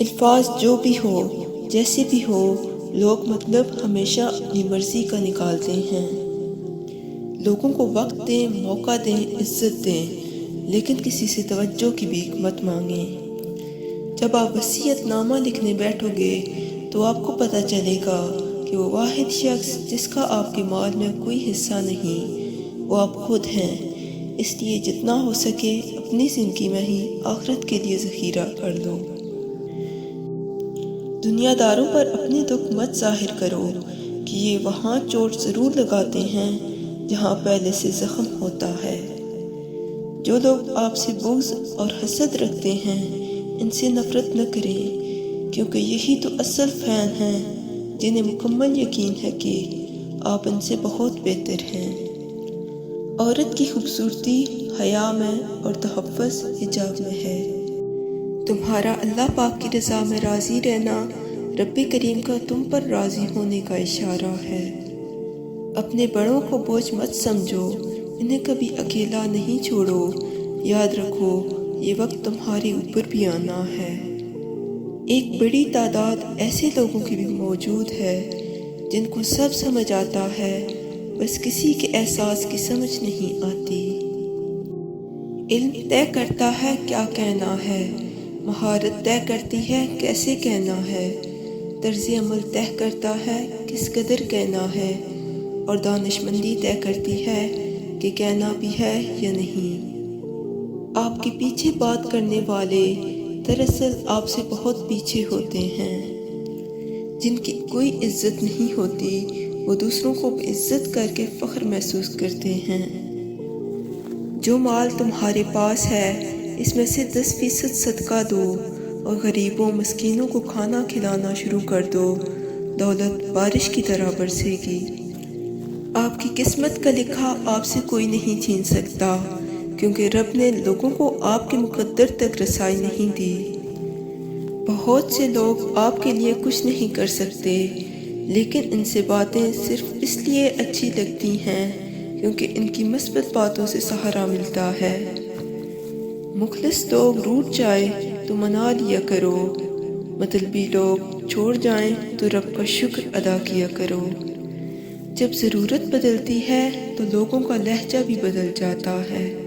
الفاظ جو بھی ہو، جیسے بھی ہو، لوگ مطلب ہمیشہ اپنی مرضی کا نکالتے ہیں۔ لوگوں کو وقت دیں، موقع دیں، عزت دیں، لیکن کسی سے توجہ کی بھی مت مانگیں۔ جب آپ وصیت نامہ لکھنے بیٹھو گے تو آپ کو پتہ چلے گا کہ وہ واحد شخص جس کا آپ کے مال میں کوئی حصہ نہیں، وہ آپ خود ہیں۔ اس لیے جتنا ہو سکے اپنی زندگی میں ہی آخرت کے لیے ذخیرہ کر لو۔ دنیا داروں پر اپنے دکھ مت ظاہر کرو کہ یہ وہاں چوٹ ضرور لگاتے ہیں جہاں پہلے سے زخم ہوتا ہے۔ جو لوگ آپ سے بغض اور حسد رکھتے ہیں ان سے نفرت نہ کریں، کیونکہ یہی تو اصل فین ہیں جنہیں مکمل یقین ہے کہ آپ ان سے بہت بہتر ہیں۔ عورت کی خوبصورتی حیا میں اور تحفظ حجاب میں ہے۔ تمہارا اللہ پاک کی رضا میں راضی رہنا رب کریم کا تم پر راضی ہونے کا اشارہ ہے۔ اپنے بڑوں کو بوجھ مت سمجھو، انہیں کبھی اکیلا نہیں چھوڑو۔ یاد رکھو یہ وقت تمہارے اوپر بھی آنا ہے۔ ایک بڑی تعداد ایسے لوگوں کی بھی موجود ہے جن کو سب سمجھ آتا ہے، بس کسی کے احساس کی سمجھ نہیں آتی۔ علم طے کرتا ہے کیا کہنا ہے، مہارت طے کرتی ہے کیسے کہنا ہے، طرز عمل طے کرتا ہے کس قدر کہنا ہے، اور دانشمندی طے کرتی ہے کہ کہنا بھی ہے یا نہیں۔ آپ کے پیچھے بات کرنے والے دراصل آپ سے بہت پیچھے ہوتے ہیں۔ جن کی کوئی عزت نہیں ہوتی وہ دوسروں کو عزت کر کے فخر محسوس کرتے ہیں۔ جو مال تمہارے پاس ہے اس میں سے 10% صدقہ دو اور غریبوں مسکینوں کو کھانا کھلانا شروع کر دو، دولت بارش کی طرح برسے گی۔ آپ کی قسمت کا لکھا آپ سے کوئی نہیں چھین سکتا، کیونکہ رب نے لوگوں کو آپ کے مقدر تک رسائی نہیں دی۔ بہت سے لوگ آپ کے لیے کچھ نہیں کر سکتے، لیکن ان سے باتیں صرف اس لیے اچھی لگتی ہیں کیونکہ ان کی مثبت باتوں سے سہارا ملتا ہے۔ مخلص لوگ روٹھ جائیں تو منا لیا کرو، مطلبی لوگ چھوڑ جائیں تو رب کا شکر ادا کیا کرو۔ جب ضرورت بدلتی ہے تو لوگوں کا لہجہ بھی بدل جاتا ہے۔